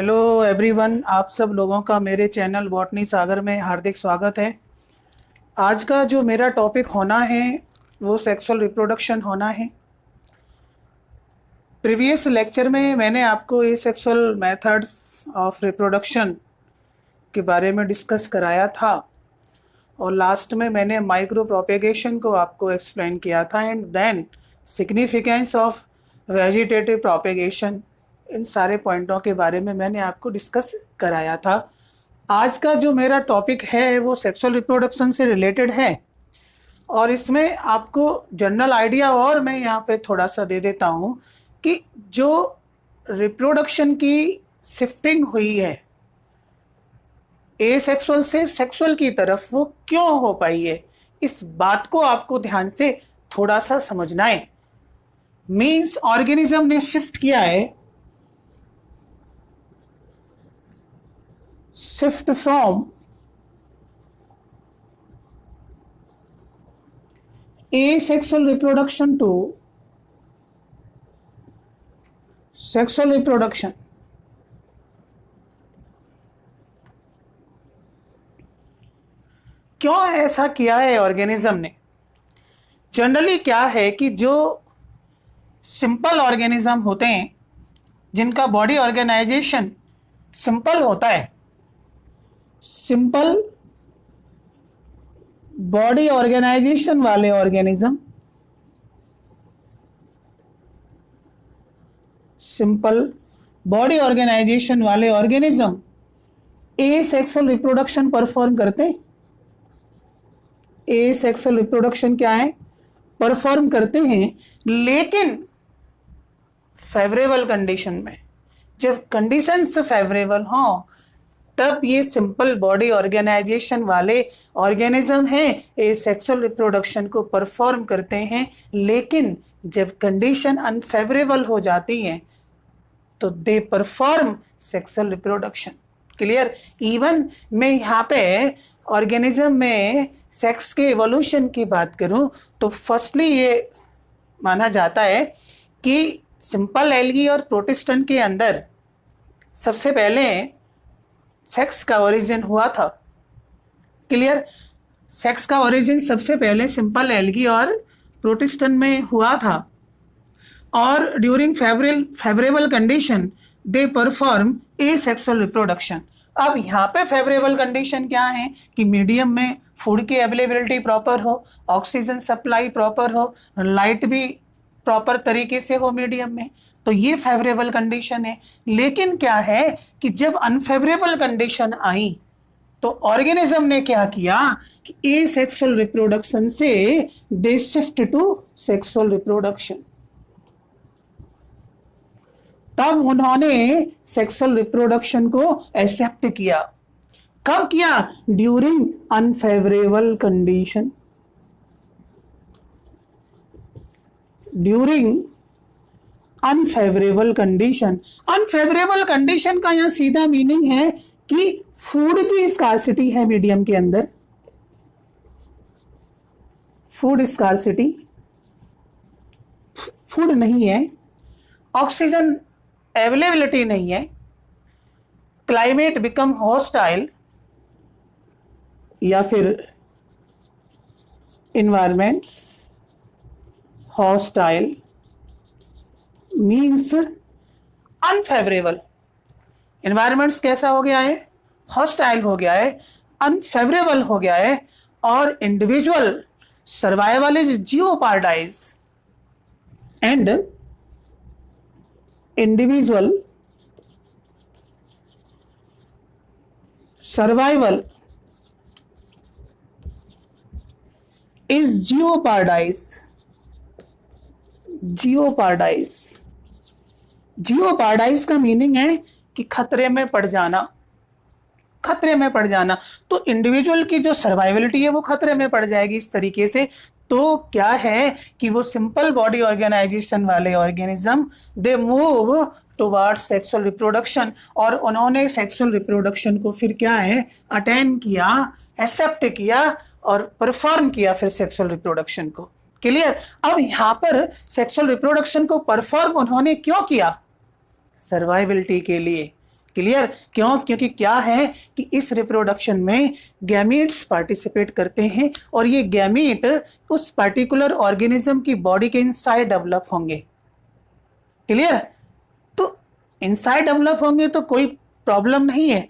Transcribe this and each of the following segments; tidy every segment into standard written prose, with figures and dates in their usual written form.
Hello everyone, आप सब लोगों का मेरे चैनल बॉटनी सागर में हार्दिक स्वागत है। आज का जो मेरा टॉपिक होना है वो सेक्सुअल रिप्रोडक्शन होना है। प्रीवियस लेक्चर में मैंने आपको ये सेक्सुअल मेथड्स ऑफ रिप्रोडक्शन के बारे में डिस्कस कराया था और लास्ट में मैंने माइक्रो प्रोपेगेशन को आपको एक्सप्लेन किया था and then significance of vegetative propagation. इन सारे पॉइंटों के बारे में मैंने आपको डिस्कस कराया था। आज का जो मेरा टॉपिक है वो सेक्सुअल रिप्रोडक्शन से रिलेटेड है और इसमें आपको जनरल आइडिया और मैं यहाँ पे थोड़ा सा दे देता हूँ कि जो रिप्रोडक्शन की शिफ्टिंग हुई है एसेक्सुअल से सेक्सुअल की तरफ वो क्यों हो पाई है, इस बात को आपको ध्यान से थोड़ा सा समझना है। मीन्स ऑर्गेनिज्म ने शिफ्ट किया है, shift from asexual reproduction to sexual reproduction। क्यों ऐसा किया है ऑर्गेनिज्म ने? जनरली क्या है कि जो सिंपल ऑर्गेनिज्म होते हैं जिनका बॉडी ऑर्गेनाइजेशन सिंपल होता है, सिंपल बॉडी ऑर्गेनाइजेशन वाले ऑर्गेनिज्म, सिंपल बॉडी ऑर्गेनाइजेशन वाले ऑर्गेनिज्म एसेक्सुअल रिप्रोडक्शन परफॉर्म करते हैं। एसेक्सुअल रिप्रोडक्शन क्या है? परफॉर्म करते हैं, लेकिन फेवरेबल कंडीशन में। जब कंडीशंस फेवरेबल हों तब ये सिंपल बॉडी ऑर्गेनाइजेशन वाले ऑर्गेनिज्म हैं ये सेक्सुअल रिप्रोडक्शन को परफॉर्म करते हैं, लेकिन जब कंडीशन अनफेवरेबल हो जाती हैं तो they perform sexual reproduction. Clear? Even मैं यहाँ पे ऑर्गेनिज्म में सेक्स के एवोल्यूशन की बात करूँ तो फर्स्टली ये माना जाता है कि सिंपल एल्गी और प्रोटिस्टन के अंदर सबसे पहले सेक्स का ओरिजिन हुआ था। क्लियर? सेक्स का ओरिजिन सबसे पहले सिंपल एल्गी और प्रोटिस्टन में हुआ था और during favourable condition they perform asexual reproduction. अब यहाँ पे फेवरेबल कंडीशन क्या है कि मीडियम में फूड की अवेलेबिलिटी प्रॉपर हो, ऑक्सीजन सप्लाई प्रॉपर हो, लाइट भी प्रॉपर तरीके से हो मीडियम में, तो ये फेवरेबल कंडीशन है। लेकिन क्या है कि जब अनफेवरेबल कंडीशन आई तो ऑर्गेनिज्म ने क्या किया कि एसेक्सुअल रिप्रोडक्शन से they shift to sexual reproduction. तब उन्होंने सेक्सुअल रिप्रोडक्शन को एक्सेप्ट किया। कब किया? During unfavourable condition. During unfavourable condition. Unfavourable condition का यहां सीधा मीनिंग है कि फूड की स्कार्सिटी है मीडियम के अंदर, फूड स्कार्सिटी, फूड नहीं है, ऑक्सीजन अवेलेबिलिटी नहीं है, क्लाइमेट बिकम हॉस्टाइल या फिर environments hostile means unfavourable. Environments कैसा हो गया है? हॉस्टाइल हो गया है, अनफेवरेबल हो गया है और individual survival is jeopardise and individual survival is jeopardise. Jeopardise, jeopardise का मीनिंग है कि खतरे में पड़ जाना, खतरे में पड़ जाना। तो इंडिविजुअल की जो सर्वाइवलिटी है वो खतरे में पड़ जाएगी इस तरीके से। तो क्या है कि वो सिंपल बॉडी ऑर्गेनाइजेशन वाले organism they move towards sexual reproduction और उन्होंने सेक्सुअल रिप्रोडक्शन को फिर क्या है अटेन किया, एक्सेप्ट किया और परफॉर्म किया फिर सेक्सुअल रिप्रोडक्शन को। क्लियर? अब यहाँ पर सेक्सुअल रिप्रोडक्शन को परफॉर्म उन्होंने क्यों किया? सर्वाइवलिटी के लिए। क्लियर? क्यों? क्योंकि क्या है कि इस रिप्रोडक्शन में गैमीट्स पार्टिसिपेट करते हैं और ये गैमीट उस पर्टिकुलर ऑर्गेनिज्म की बॉडी के इनसाइड डेवलप होंगे। क्लियर? तो इनसाइड डेवलप होंगे तो कोई प्रॉब्लम नहीं है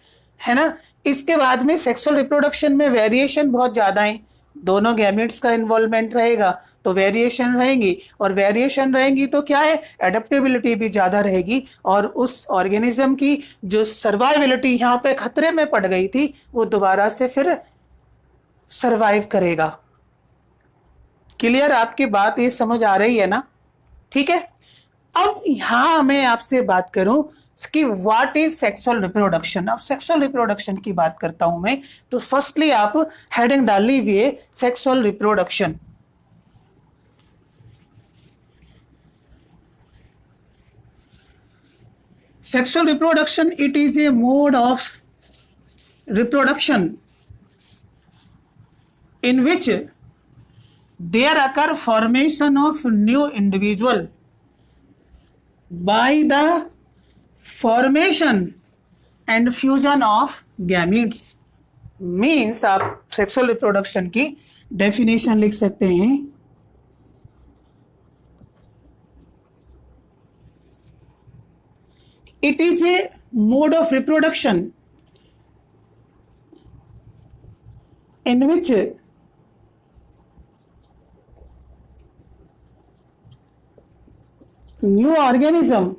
ना। इसके बाद में सेक्सुअल रिप्रोडक्शन में वेरिएशन बहुत ज़्यादा है, दोनों गैमेट्स का इन्वॉल्वमेंट रहेगा तो वेरिएशन रहेंगी, और वेरिएशन रहेंगी तो क्या है, एडेप्टेबिलिटी भी ज़्यादा रहेगी, और उस ऑर्गेनिज्म की जो सर्वाइविलिटी यहाँ पे खतरे में पड़ गई थी वो दोबारा से फिर सर्वाइव करेगा। क्लियर? आपकी बात ये समझ आ रही है ना? ठीक है। अब यहां मैं आपसे बात करूं कि व्हाट इज सेक्सुअल रिप्रोडक्शन। अब सेक्सुअल रिप्रोडक्शन की बात करता हूं मैं, तो फर्स्टली आप हेडिंग डाल लीजिए sexual reproduction. Sexual reproduction, it is A mode of reproduction in which there occur formation of new individual by the formation and fusion of gametes। Means आप सेक्सुअल रिप्रोडक्शन की डेफिनेशन लिख सकते हैं, it is A mode of reproduction in which new organism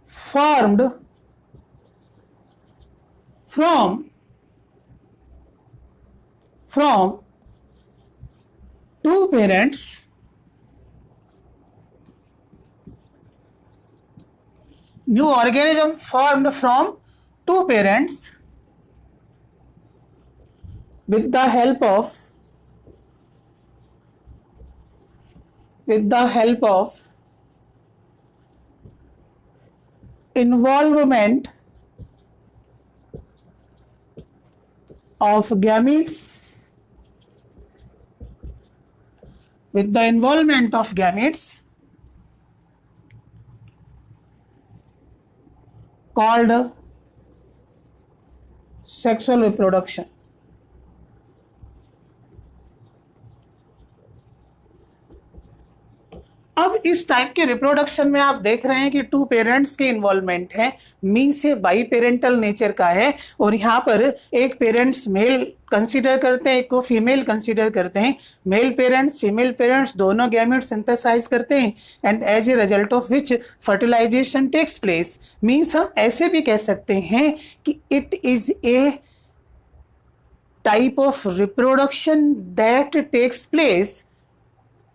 formed from two parents new organism formed from two parents with the help of involvement of gametes, with the involvement of gametes called sexual reproduction। अब इस type के reproduction में आप देख रहे हैं कि to parents के इन्वॉल्वमेंट है, मीन्स ये बाई पेरेंटल नेचर का है, और यहाँ पर एक पेरेंट्स मेल कंसीडर करते हैं, एक को फीमेल कंसीडर करते हैं, मेल पेरेंट्स फीमेल पेरेंट्स दोनों गैमेट सिंथेसाइज करते हैं, and as a result of which fertilisation takes place. Means हम ऐसे भी कह सकते हैं कि it is a type of reproduction that takes place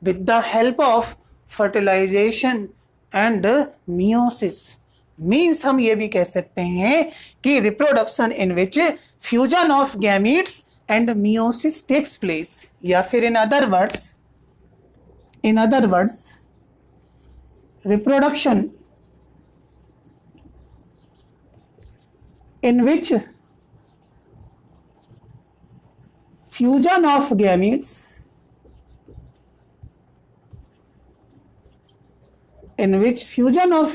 with the help of fertilization and meiosis। Means हम ये भी कह सकते हैं कि reproduction in which fusion of gametes and meiosis takes place, या फिर in other words reproduction in which fusion of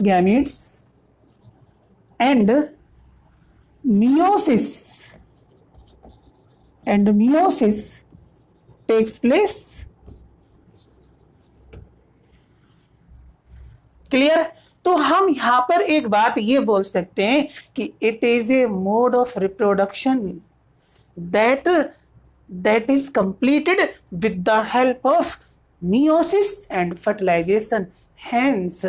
gametes and meiosis takes place। Clear? तो हम यहां पर एक बात ये बोल सकते हैं कि it is A mode of reproduction that is completed with the help of meiosis and fertilization। Hence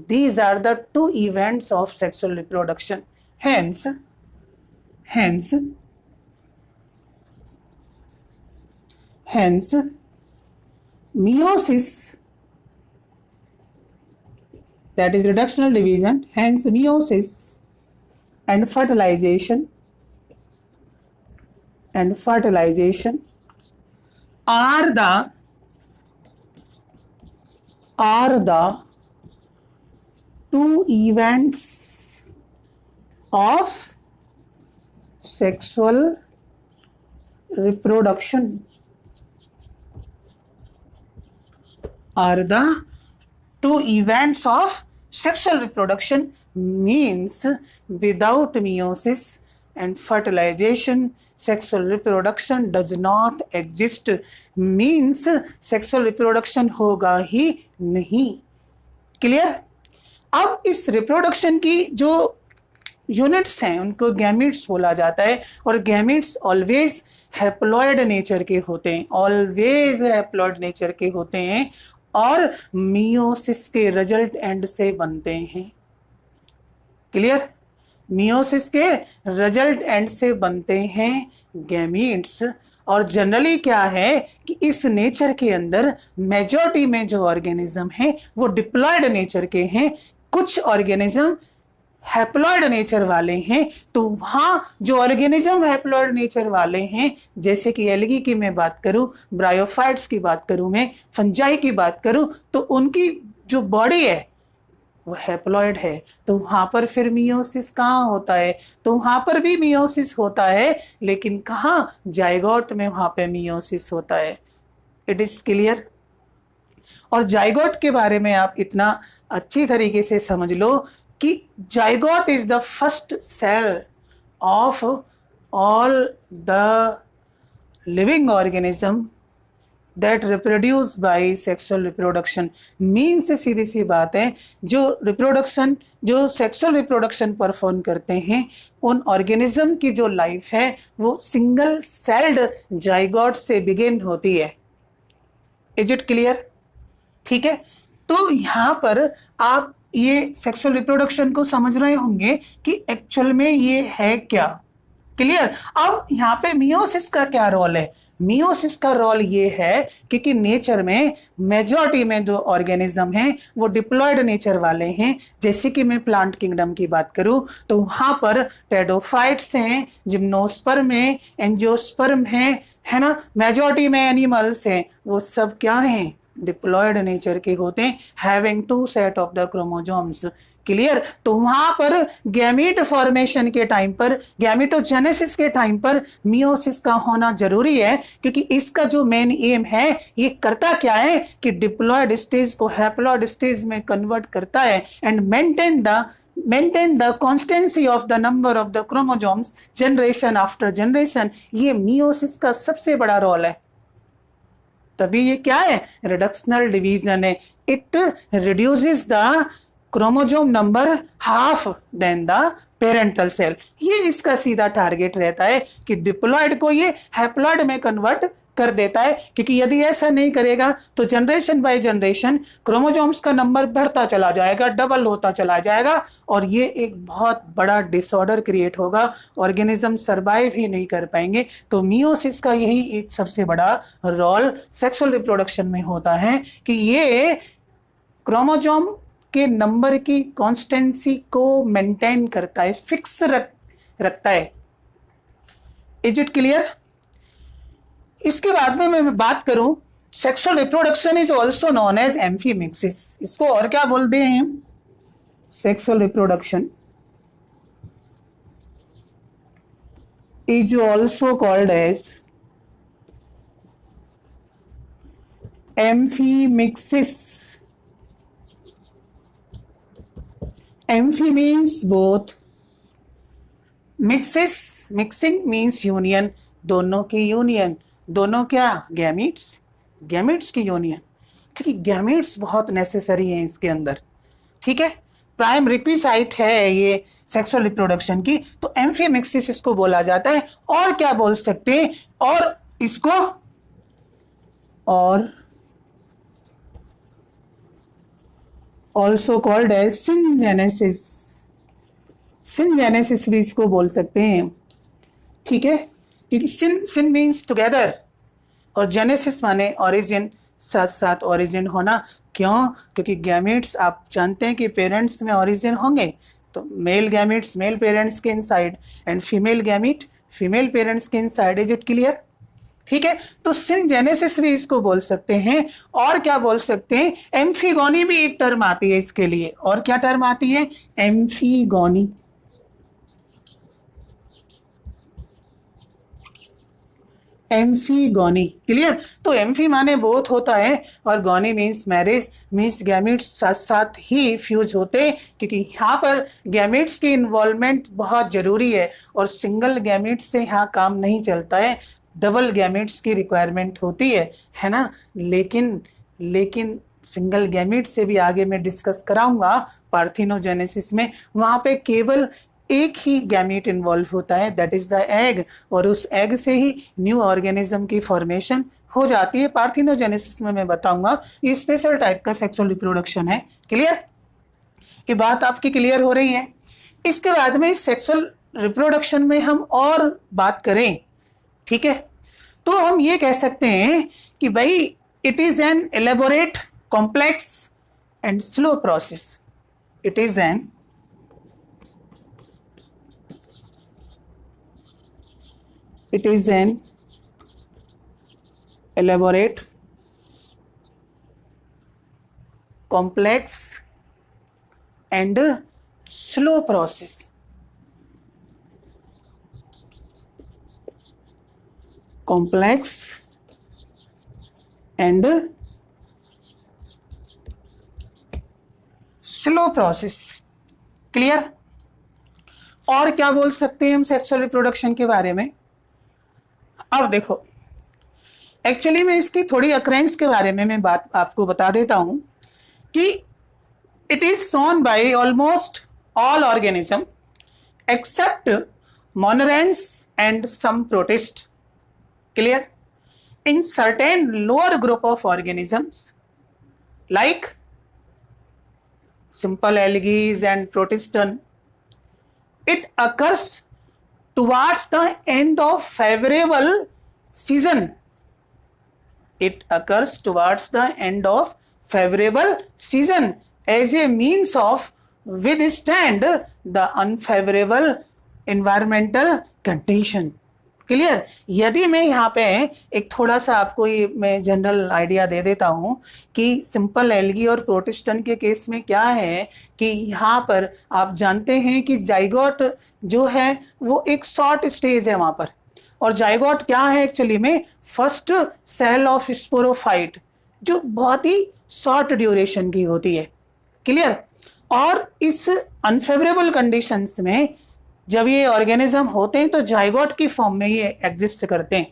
these are the two events of sexual reproduction। Hence meiosis, that is reductional division, hence meiosis and fertilization are the two events of sexual reproduction। Are the two events of Sexual reproduction means without meiosis and fertilization, sexual reproduction does not exist. Means sexual reproduction होगा ही नहीं. Clear? अब इस reproduction की जो units हैं उनको gametes बोला जाता है, और गैमीट्स ऑलवेज हैप्लॉइड नेचर के होते हैं, ऑलवेज हैप्लॉइड नेचर के होते हैं और मियोसिस के रिजल्ट एंड से बनते हैं. क्लियर? मियोसिस के रिजल्ट एंड से बनते हैं गैमीट्स. और जनरली क्या है कि इस नेचर के अंदर मेजॉरिटी में जो ऑर्गेनिज्म हैं वो डिप्लॉयड नेचर के हैं, कुछ ऑर्गेनिज्म हैप्लॉइड नेचर वाले हैं. तो वहाँ जो ऑर्गेनिज्म हैप्लॉइड नेचर वाले हैं, जैसे कि एल्गी की मैं बात करूं, ब्रायोफाइट्स की बात करूं, मैं फंजाई की बात करूं, तो उनकी जो बॉडी है वो हैप्लॉइड है. तो वहाँ पर फिर मियोसिस कहाँ होता है? तो वहाँ पर भी मियोसिस होता है, लेकिन कहाँ? जाइगोट में वहाँ पे मियोसिस होता है. It is clear? और जाइगोट के बारे में आप इतना अच्छी तरीके से समझ लो कि zygote is the first cell of all the living organism that reproduce by sexual reproduction. Means सीधी सी बात है, जो सेक्सुअल रिप्रोडक्शन परफॉर्म करते हैं उन ऑर्गेनिज्म की जो लाइफ है वो सिंगल सेल्ड जाइगोट से बिगिन होती है. Is it clear? ठीक है. तो यहाँ पर आप ये सेक्सुअल रिप्रोडक्शन को समझ रहे होंगे कि एक्चुअल में ये है क्या. क्लियर? अब यहाँ पे मियोसिस का क्या रोल है? मियोसिस का रोल ये है क्योंकि नेचर में मेजॉरिटी में जो ऑर्गेनिज्म हैं वो डिप्लॉयड नेचर वाले हैं. जैसे कि मैं प्लांट किंगडम की बात करूं तो वहाँ पर टेडोफाइट्स हैं, जिम्नोस्पर्म हैं, एंजियोस्पर्म हैं, है ना. मेजॉरिटी में एनिमल्स हैं, वो सब क्या हैं? डिप्लॉयड नेचर के होते हैं, having 2 set of the chromosomes. Clear? तो वहां पर गैमीट फॉर्मेशन के टाइम पर, गैमीटोजेनेसिस के टाइम पर मियोसिस का होना जरूरी है, क्योंकि इसका जो मेन एम है ये करता क्या है कि डिप्लॉयड स्टेज को हैप्लॉयड स्टेज में कन्वर्ट करता है and maintain the constancy of the number of the chromosomes generation after generation. ये मियोसिस का सबसे बड़ा रोल है. तभी ये क्या है? रिडक्शनल डिवीजन है. It reduces the chromosome number half then the parental cell. ये इसका सीधा टारगेट रहता है कि डिप्लॉयड को ये हैप्लॉयड में कन्वर्ट कर देता है, क्योंकि यदि ऐसा नहीं करेगा तो जनरेशन बाय जनरेशन क्रोमोसोम्स का नंबर बढ़ता चला जाएगा, डबल होता चला जाएगा, और ये एक बहुत बड़ा डिसऑर्डर क्रिएट होगा, ऑर्गेनिज्म सर्वाइव ही नहीं कर पाएंगे. तो मियोसिस का यही एक सबसे बड़ा रोल सेक्सुअल रिप्रोडक्शन में होता है कि ये क्रोमोसोम के नंबर की कॉन्स्टेंसी को मेंटेन करता है, फिक्स रखता है. Is it clear? इसके बाद में मैं बात करूं, sexual reproduction is also known as amphimixis. इसको और क्या बोलते हैं? Sexual reproduction is also called as amphimixis. Amphi means both. Mixing means union. दोनों की यूनियन. दोनों क्या? गैमीट्स की यूनियन. क्योंकि गैमीट्स बहुत नेसेसरी हैं इसके अंदर. ठीक है? प्राइम रिक्विसाइट है ये सेक्सुअल रिप्रोडक्शन की. तो एम्फीमिक्सिस इसको बोला जाता है. और क्या बोल सकते हैं? और इसको ऑल्सो कॉल्ड एज सिनजेनेसिस. सिनजेनेसिस भी इसको बोल सकते हैं. ठीक है? क्योंकि सिन मीन्स टुगेदर और जेनेसिस माने ओरिजिन, साथ साथ ओरिजिन होना. क्यों? क्योंकि गैमीट्स आप जानते हैं कि पेरेंट्स में ओरिजिन होंगे, तो मेल गैमीट्स मेल पेरेंट्स के inside and female gamete female parents के इनसाइड. Is it clear? ठीक है? तो सिनजेनेसिस भी इसको बोल सकते हैं. और क्या बोल सकते हैं? एम्फीगोनी भी एक टर्म आती है इसके लिए. और क्या टर्म आती है? एम्फीगोनी. एम्फीगोनी। क्लियर? तो एम्फी माने बोथ होता है और गोनी मीन्स मैरिज, मीन्स गैमेट्स साथ साथ ही फ्यूज होते हैं, क्योंकि यहाँ पर गैमेट्स की इन्वॉल्वमेंट बहुत जरूरी है और सिंगल गैमेट्स से यहाँ काम नहीं चलता है, डबल गैमेट्स की रिक्वायरमेंट होती है ना। लेकिन सिंगल गैमेट से भी आगे मैं डिस्कस कराऊंगा पार्थिनोजेनेसिस में, वहां पे केवल एक ही गैमेट इन्वॉल्व होता है, दैट इज द एग, और उस एग से ही न्यू ऑर्गेनिज्म की फॉर्मेशन हो जाती है। पार्थिनोजेनेसिस में मैं बताऊंगा ये स्पेशल टाइप का सेक्सुअल रिप्रोडक्शन है। क्लियर? ये बात आपकी क्लियर हो रही है? इसके बाद में सेक्सुअल रिप्रोडक्शन में हम और बात करें, ठीक है, तो हम ये कह सकते हैं कि भाई it is an elaborate, complex and slow process. It is an elaborate, complex and slow process. Complex and slow process. Clear? और क्या बोल सकते हैं हम सेक्सुअल रिप्रोडक्शन के बारे में? अब देखो, एक्चुअली मैं इसकी थोड़ी अक्रेंस के बारे में मैं बात आपको बता देता हूं कि it is shown by almost all organism except monerans and some protist. Clear? In certain lower group of organisms like simple algae and protestan, it occurs towards the end of favorable season. It occurs towards the end of favorable season as a means of withstand the unfavorable environmental condition. Clear? यदि मैं यहाँ पे एक थोड़ा सा आपको ये मैं जनरल आइडिया दे देता हूँ कि सिंपल एल्गी और प्रोटिस्टन के केस में क्या है कि यहाँ पर आप जानते हैं कि जाइगोट जो है वो एक शॉर्ट स्टेज है वहाँ पर, और जाइगोट क्या है एक्चुअली में? फर्स्ट सेल ऑफ स्पोरोफाइट, जो बहुत ही शॉर्ट ड्यूरेशन की होती है। क्लियर? और इस अनफेवरेबल कंडीशंस में जब ये ऑर्गेनिज्म होते हैं तो जाइगोट की फॉर्म में ये एग्जिस्ट करते हैं।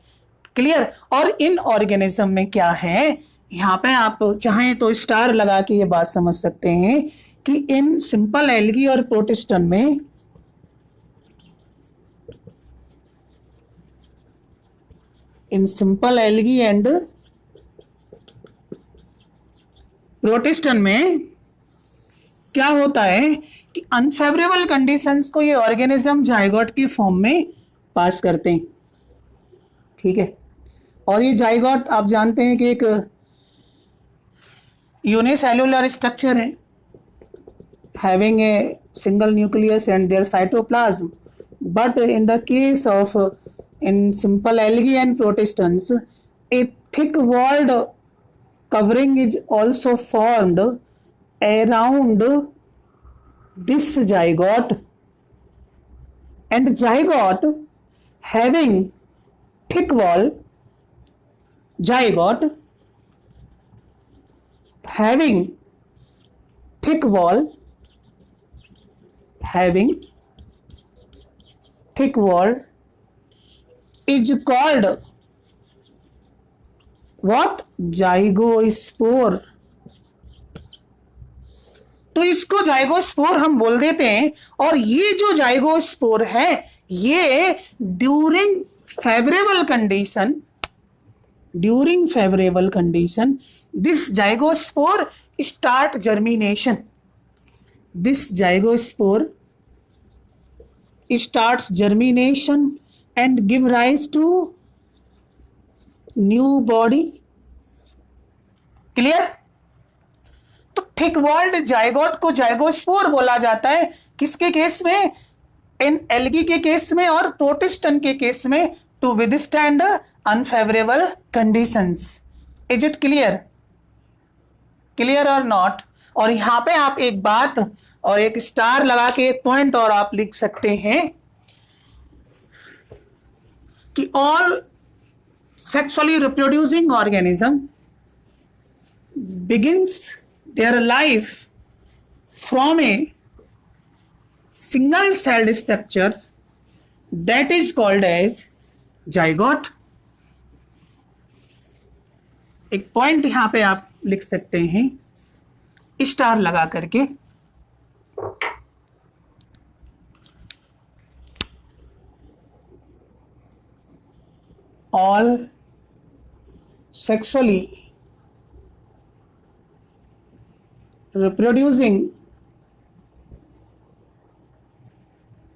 क्लियर? और इन ऑर्गेनिज्म में क्या है, यहाँ पे आप चाहें तो स्टार लगा के ये बात समझ सकते हैं कि इन सिंपल एल्गी और प्रोटिस्टन में एंड प्रोटिस्टन में क्या होता है कि अनफेवरेबल कंडीशंस को ये ऑर्गेनिज्म जाइगोट की फॉर्म में पास करते हैं। ठीक है? और ये जाइगोट आप जानते हैं कि एक यूनिसेल्युलर स्ट्रक्चर है, having a single nucleus and their cytoplasm, but in the case of in simple algae and protistans a thick walled covering is also formed around this zygote, and zygote having thick wall, having thick wall is called what? Zygospore. तो इसको zygospore हम बोल देते हैं, और ये जो zygospore है ये during favourable condition this zygospore start germination. This zygospore starts germination and give rise to new body. Clear? तो थिक वॉल्ड जाइगोट को जाइगोस्पोर बोला जाता है किसके केस में? इन एल्गी के केस में और प्रोटिस्टन के केस में, to withstand unfavourable conditions. Is it clear? Clear और नॉट? और यहां पे आप एक बात और एक स्टार लगा के एक पॉइंट और आप लिख सकते हैं कि all sexually reproducing organism begins their life from a single celled structure that is called as zygote. एक पॉइंट यहां पे आप लिख सकते हैं स्टार लगा करके, all sexually reproducing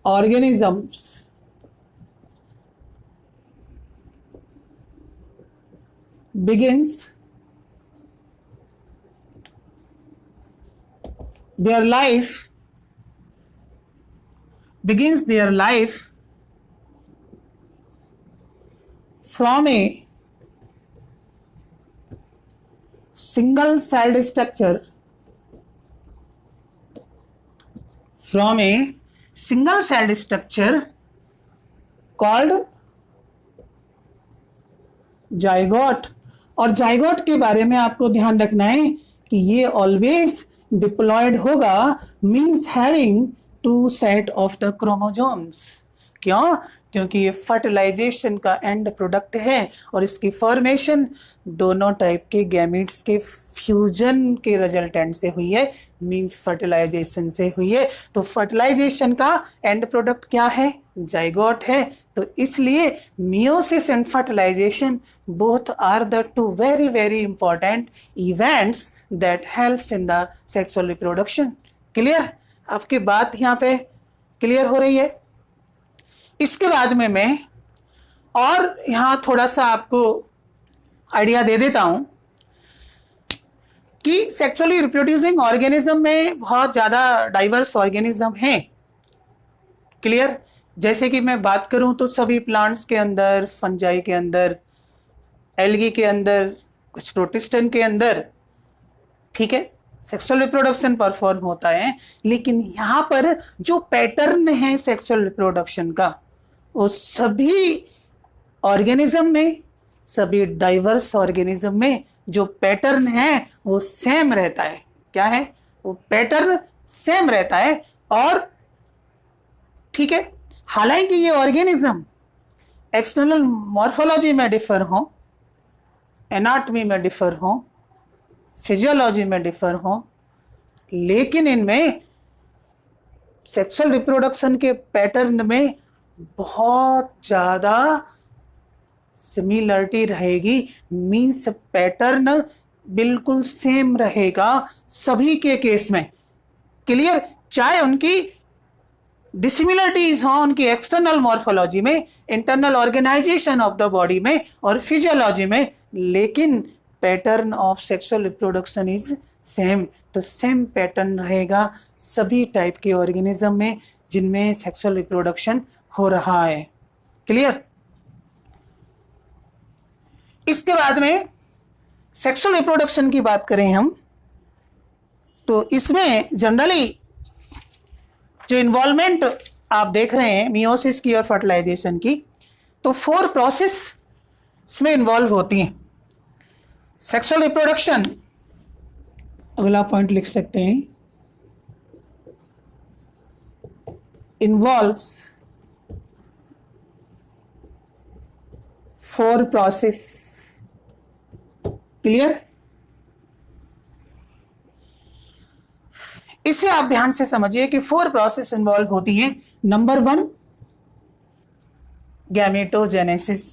organisms begins their life from a single celled structure called zygote. और जाइगोट के बारे में आपको ध्यान रखना है कि ये ऑलवेज डिप्लॉयड होगा, means having 2 set of the chromosomes. क्यों? क्योंकि ये फर्टिलाइजेशन का एंड प्रोडक्ट है और इसकी फॉर्मेशन दोनों टाइप के गैमीट्स के फ्यूजन के रिजल्टेंट से हुई है, मींस फर्टिलाइजेशन से हुई है। तो फर्टिलाइजेशन का एंड प्रोडक्ट क्या है? जाइगोट है। तो इसलिए meiosis and fertilisation both are the 2 very very important events that helps in the sexual reproduction. Clear? आपकी बात यहाँ पे क्लियर हो रही है? इसके बाद में मैं और यहाँ थोड़ा सा आपको आइडिया दे देता हूँ कि सेक्सुअली रिप्रोड्यूसिंग ऑर्गेनिज्म में बहुत ज़्यादा डाइवर्स ऑर्गेनिज्म हैं। क्लियर? जैसे कि मैं बात करूँ तो सभी प्लांट्स के अंदर, फंजाई के अंदर, एल्गी के अंदर, कुछ प्रोटिस्टन के अंदर, ठीक है, सेक्सुअल रिप्रोडक्शन परफॉर्म होता है। लेकिन यहाँ पर जो पैटर्न है सेक्सुअल रिप्रोडक्शन का, वो सभी ऑर्गेनिज्म में, सभी डाइवर्स ऑर्गेनिज्म में जो पैटर्न है वो सेम रहता है। क्या है? वो पैटर्न सेम रहता है। और ठीक है, हालांकि ये ऑर्गेनिज्म एक्सटर्नल मॉर्फोलॉजी में डिफर हो, एनाटॉमी में डिफर हो, फिजियोलॉजी में डिफर हो, लेकिन इनमें सेक्सुअल रिप्रोडक्शन के पैटर्न में बहुत ज़्यादा सिमिलरिटी रहेगी, मीन्स पैटर्न बिल्कुल सेम रहेगा सभी के केस में। क्लियर? चाहे उनकी डिसिमिलरिटीज हो उनकी एक्सटर्नल मॉर्फोलॉजी में, internal organisation of the body में और फिजियोलॉजी में, लेकिन pattern of sexual reproduction is same. तो सेम पैटर्न रहेगा सभी टाइप के ऑर्गेनिज्म में जिनमें सेक्सुअल रिप्रोडक्शन हो रहा है। क्लियर? इसके बाद में सेक्सुअल रिप्रोडक्शन की बात करें हम तो इसमें जनरली जो इन्वॉल्वमेंट आप देख रहे हैं मियोसिस की और फर्टिलाइजेशन की, तो 4 प्रोसेस इसमें इन्वॉल्व होती हैं। सेक्सुअल रिप्रोडक्शन, अगला पॉइंट लिख सकते हैं, इन्वॉल्व्स 4 प्रोसेस। क्लियर? इसे आप ध्यान से समझिए कि 4 प्रोसेस इन्वॉल्व होती हैं। Number 1 gametogenesis.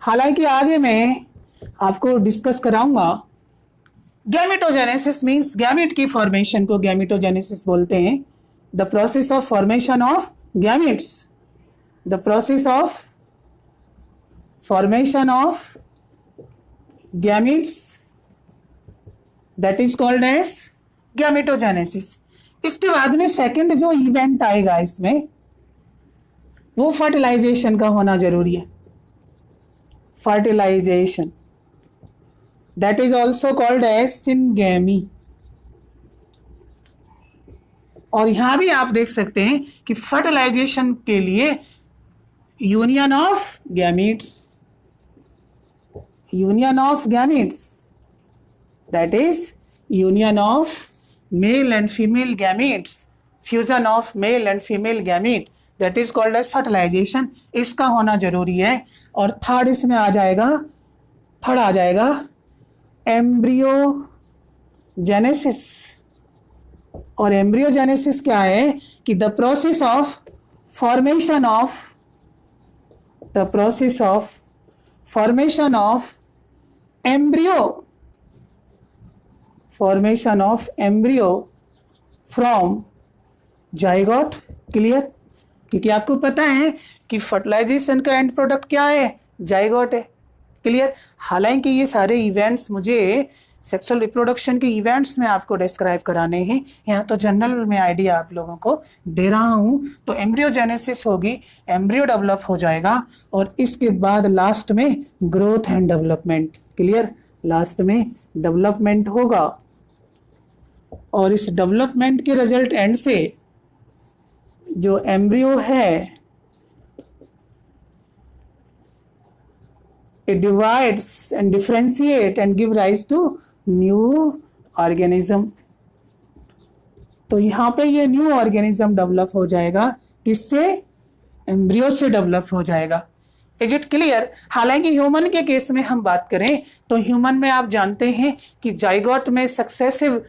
हालांकि आगे मैं आपको डिस्कस कराऊंगा। गैमेटोजेनेसिस मींस गैमेट की फॉर्मेशन को गैमेटोजेनेसिस बोलते हैं। The process of formation of gametes, the process of formation of gametes, that is called as gametogenesis. इसके बाद में सेकंड जो इवेंट आएगा इसमें वो फर्टिलाइजेशन का होना जरूरी है। Fertilisation, that is also called as syngamy. और यहां भी आप देख सकते हैं कि फर्टिलाइजेशन के लिए union of gametes, union of gametes, that is union of male and female gametes, fusion of male and female gamete, that is called as fertilization. इसका होना जरूरी है। और थर्ड इसमें आ जाएगा, थर्ड आ जाएगा एम्ब्रियोजेनेसिस। और एम्ब्रियोजेनेसिस क्या है कि the process of formation of, the process of formation of embryo, formation of embryo from zygote. Clear? क्योंकि आपको पता है कि फर्टिलाइजेशन का एंड प्रोडक्ट क्या है, जाइगोट है। क्लियर? हालांकि ये सारे इवेंट्स मुझे सेक्सुअल रिप्रोडक्शन के इवेंट्स में आपको डिस्क्राइब कराने हैं, यहाँ तो जनरल में आइडिया आप लोगों को दे रहा हूँ। तो एम्ब्रियोजेनेसिस होगी, एम्ब्रियो डेवलप हो जाएगा और इसके बाद लास्ट में growth and development. Clear? Last में डेवलपमेंट होगा और इस डेवलपमेंट के रिजल्ट एंड से जो एम्ब्रियो है it divides and differentiate and give rise to new organism। तो यहाँ पे ये न्यू ऑर्गेनिज्म डेवलप हो जाएगा, किससे? एम्ब्रियो से डेवलप हो जाएगा। Is it clear? हालांकि ह्यूमन के केस में हम बात करें तो ह्यूमन में आप जानते हैं कि जाइगोट में सक्सेसिव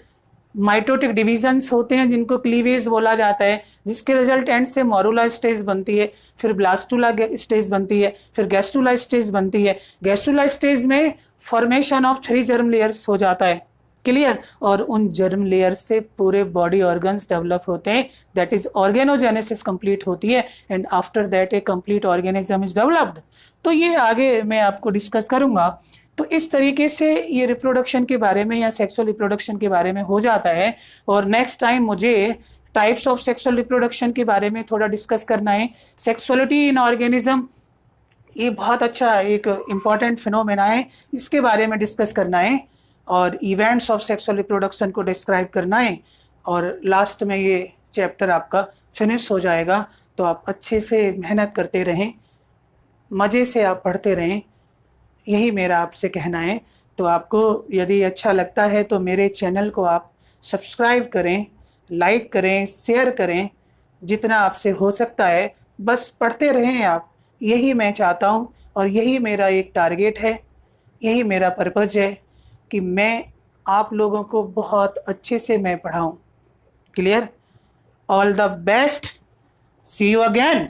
माइटोटिक डिविजन्स होते हैं जिनको क्लीवेज बोला जाता है, जिसके रिजल्ट एंड से मोरुला स्टेज बनती है, फिर ब्लास्टुला स्टेज बनती है, फिर गैस्ट्रुला स्टेज बनती है। गैस्ट्रुला स्टेज में फॉर्मेशन ऑफ 3 जर्म लेयर्स हो जाता है। क्लियर? और उन जर्म लेयर से पूरे बॉडी ऑर्गन्स डेवलप होते हैं, दैट इज ऑर्गेनोजेनेसिस कंप्लीट होती है and after that A complete organism is developed. तो ये आगे मैं आपको डिस्कस करूंगा। तो इस तरीके से ये रिप्रोडक्शन के बारे में या सेक्सुअल रिप्रोडक्शन के बारे में हो जाता है। और नेक्स्ट टाइम मुझे टाइप्स ऑफ सेक्सुअल रिप्रोडक्शन के बारे में थोड़ा डिस्कस करना है। सेक्सुअलिटी इन ऑर्गेनिज्म ये बहुत अच्छा एक इम्पॉर्टेंट फिनोमेना है, इसके बारे में डिस्कस करना है और इवेंट्स ऑफ सेक्सुअल रिप्रोडक्शन को डिस्क्राइब करना है और लास्ट में ये चैप्टर आपका फिनिश हो जाएगा। तो आप अच्छे से मेहनत करते रहें, मज़े से आप पढ़ते रहें, यही मेरा आपसे कहना है। तो आपको यदि अच्छा लगता है तो मेरे चैनल को आप सब्सक्राइब करें, लाइक करें, शेयर करें, जितना आपसे हो सकता है। बस पढ़ते रहें आप, यही मैं चाहता हूँ और यही मेरा एक टारगेट है, यही मेरा पर्पज़ है कि मैं आप लोगों को बहुत अच्छे से मैं पढ़ाऊँ। Clear? All the best, see you again.